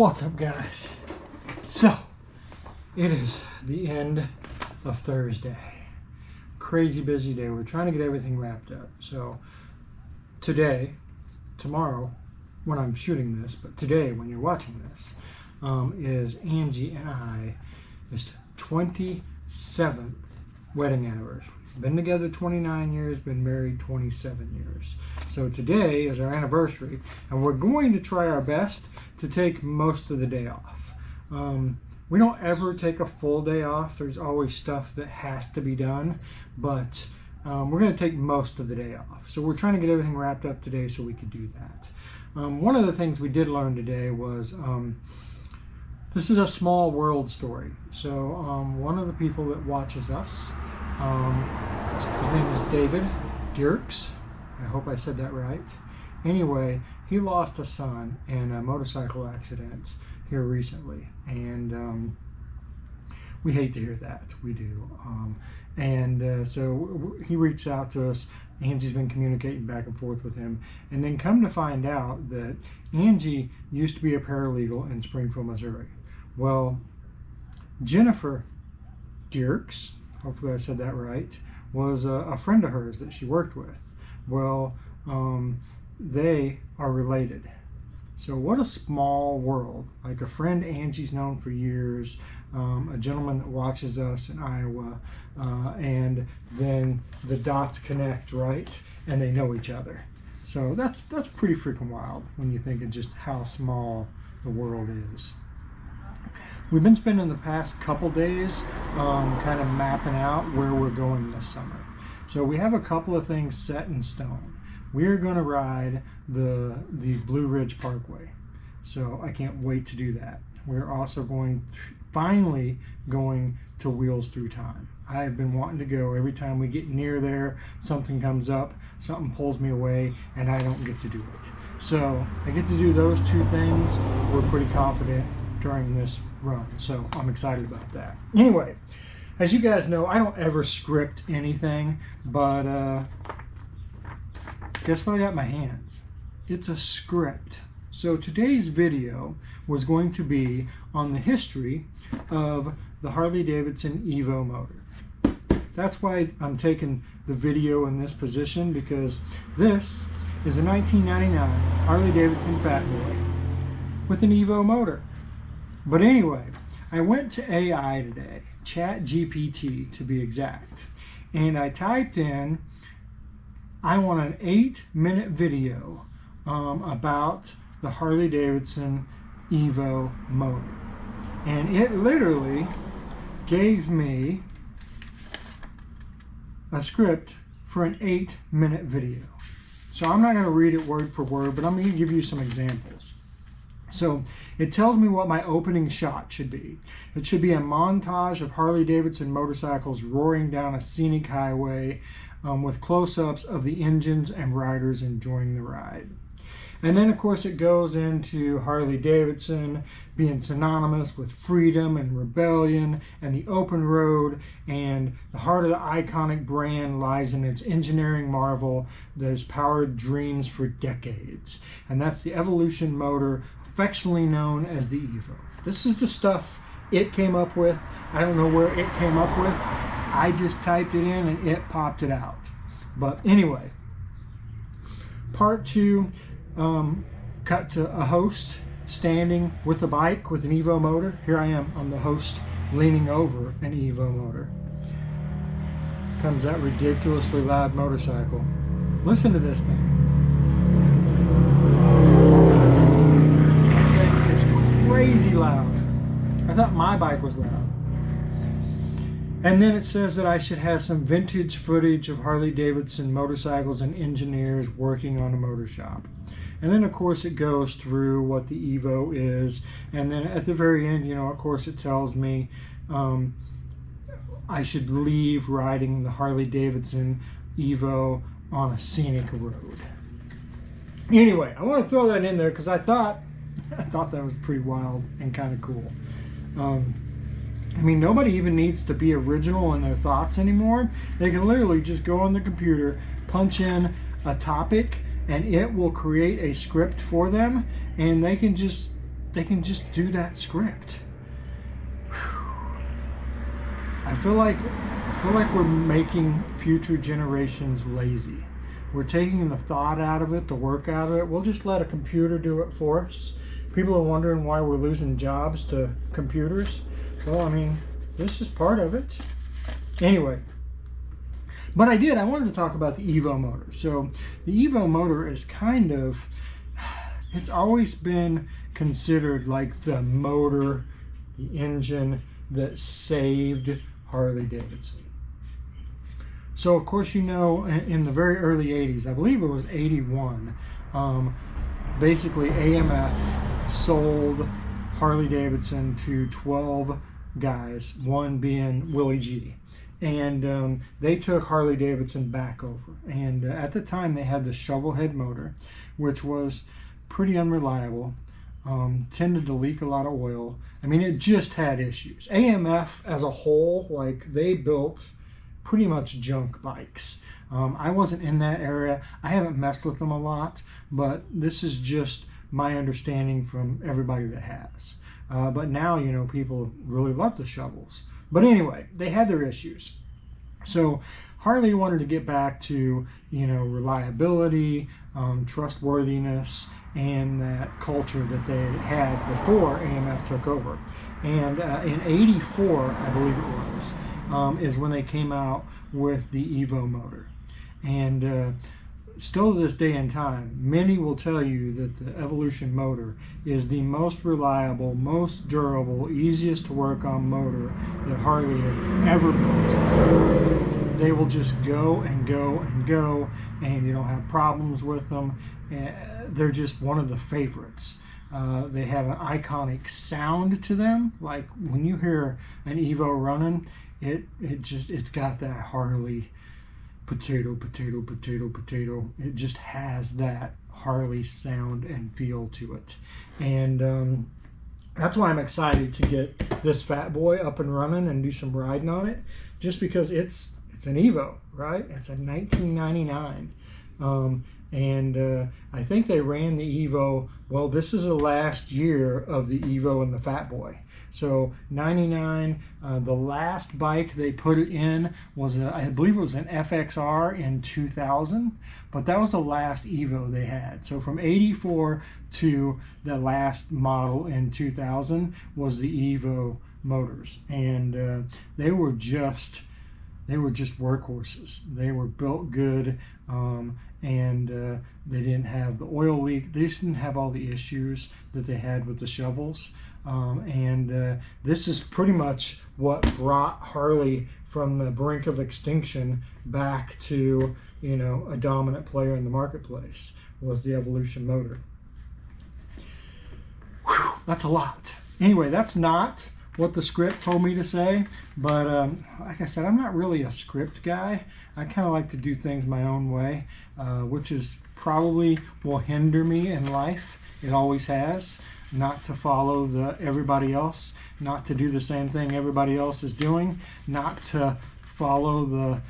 What's up, guys? So it is the end of Thursday. Crazy busy day. We're trying to get everything wrapped up. So today, tomorrow when I'm shooting this, but today when you're watching this, is Angie and I's 27th wedding anniversary. Been together 29 years, been married 27 years. So today is our anniversary, and we're going to try our best to take most of the day off. We don't ever take a full day off. There's always stuff that has to be done, but we're going to take most of the day off. So we're trying to get everything wrapped up today so we could do that. One of the things we did learn today was this is a small world story. So one of the people that watches us, his name is David Dirks. I hope I said that right. Anyway, he lost a son in a motorcycle accident here recently, and we hate to hear that. We do. So he reached out to us. Angie's been communicating back and forth with him, and then come to find out that Angie used to be a paralegal in Springfield, Missouri. Well, Jennifer Dirks, hopefully I said that right, was a friend of hers that she worked with. Well, they are related. So what a small world. Like a friend Angie's known for years, a gentleman that watches us in Iowa, and then the dots connect, right? And they know each other. So that's pretty freaking wild when you think of just how small the world is. We've been spending the past couple days kind of mapping out where we're going this summer. So we have a couple of things set in stone. We're going to ride the Blue Ridge Parkway. So I can't wait to do that. We're also finally going to Wheels Through Time. I have been wanting to go. Every time we get near there, something comes up, something pulls me away, and I don't get to do it. So I get to do those two things. We're pretty confident during this run, so I'm excited about that. Anyway, as you guys know, I don't ever script anything, but guess what I got in my hands? It's a script. So today's video was going to be on the history of the Harley Davidson Evo motor. That's why I'm taking the video in this position, because this is a 1999 Harley Davidson Fat Boy with an Evo motor. But anyway, I went to AI today, ChatGPT to be exact, and I typed in, I want an 8-minute video about the Harley Davidson Evo motor. And it literally gave me a script for an 8-minute video. So I'm not going to read it word for word, but I'm going to give you some examples. So it tells me what my opening shot should be. It should be a montage of Harley Davidson motorcycles roaring down a scenic highway with close-ups of the engines and riders enjoying the ride. And then, of course, it goes into Harley Davidson being synonymous with freedom and rebellion and the open road, and the heart of the iconic brand lies in its engineering marvel that has powered dreams for decades. And that's the Evolution motor, affectionately known as the Evo. This is the stuff it came up with. I don't know where it came up with. I just typed it in and it popped it out. But anyway, part 2, cut to a host standing with a bike with an Evo motor. Here I am, I'm the host leaning over an Evo motor. Comes that ridiculously loud motorcycle. Listen to this thing. It's crazy loud. I thought my bike was loud. And then it says that I should have some vintage footage of Harley Davidson motorcycles and engineers working on a motor shop. And then, of course, it goes through what the Evo is. And then at the very end, you know, of course, it tells me I should leave riding the Harley Davidson Evo on a scenic road. Anyway, I want to throw that in there because I thought that was pretty wild and kind of cool. I mean, nobody even needs to be original in their thoughts anymore. They can literally just go on the computer, punch in a topic, and it will create a script for them, and they can just they can just do that script. Whew. I feel like we're making future generations lazy. We're taking the thought out of it, the work out of it. We'll just let a computer do it for us. People are wondering why we're losing jobs to computers. Well, I mean, this is part of it. Anyway, but I wanted to talk about the Evo motor. So the Evo motor is kind of, it's always been considered like the motor, the engine that saved Harley Davidson. So of course, you know, in the very early 80s, I believe it was 81, basically AMF sold Harley Davidson to 12 guys, one being Willie G. And they took Harley Davidson back over. And at the time, they had the shovel head motor, which was pretty unreliable, tended to leak a lot of oil. I mean, it just had issues. AMF as a whole, like, they built pretty much junk bikes. I wasn't in that area. I haven't messed with them a lot, but this is just my understanding from everybody that has. But now, you know, people really love the shovels. But anyway, they had their issues. So Harley wanted to get back to, you know, reliability, trustworthiness, and that culture that they had before AMF took over. And in '84, I believe it was, is when they came out with the Evo motor. And still to this day and time, many will tell you that the Evolution motor is the most reliable, most durable, easiest to work on motor that Harley has ever built. They will just go and go and go, and you don't have problems with them. They're just one of the favorites. They have an iconic sound to them. Like when you hear an Evo running, it's got that Harley potato, potato, potato, potato. It just has that Harley sound and feel to it. And that's why I'm excited to get this fat boy up and running and do some riding on it, just because it's an Evo, right? It's a 1999. And I think they ran the Evo, well, this is the last year of the Evo and the Fat Boy. So 99, the last bike they put it in was, I believe it was an FXR in 2000, but that was the last Evo they had. So from 84 to the last model in 2000 was the Evo motors. And they were just workhorses. They were built good, and they didn't have the oil leak. They just didn't have all the issues that they had with the shovels. And this is pretty much what brought Harley from the brink of extinction back to, you know, a dominant player in the marketplace, was the Evolution motor. Whew, that's a lot. Anyway, that's not what the script told me to say, but like I said, I'm not really a script guy. I kind of like to do things my own way, which is probably will hinder me in life. It always has. Not to follow everybody else, not to do the same thing everybody else is doing, not to follow the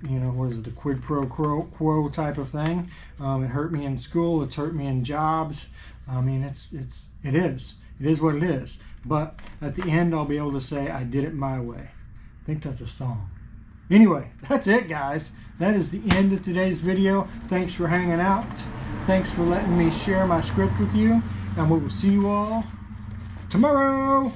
you know, what is it, the quid pro quo type of thing. It hurt me in school. It's hurt me in jobs. I mean, it is what it is. But at the end, I'll be able to say I did it my way. I think that's a song. Anyway, that's it, guys. That is the end of today's video. Thanks for hanging out. Thanks for letting me share my script with you. And we will see you all tomorrow.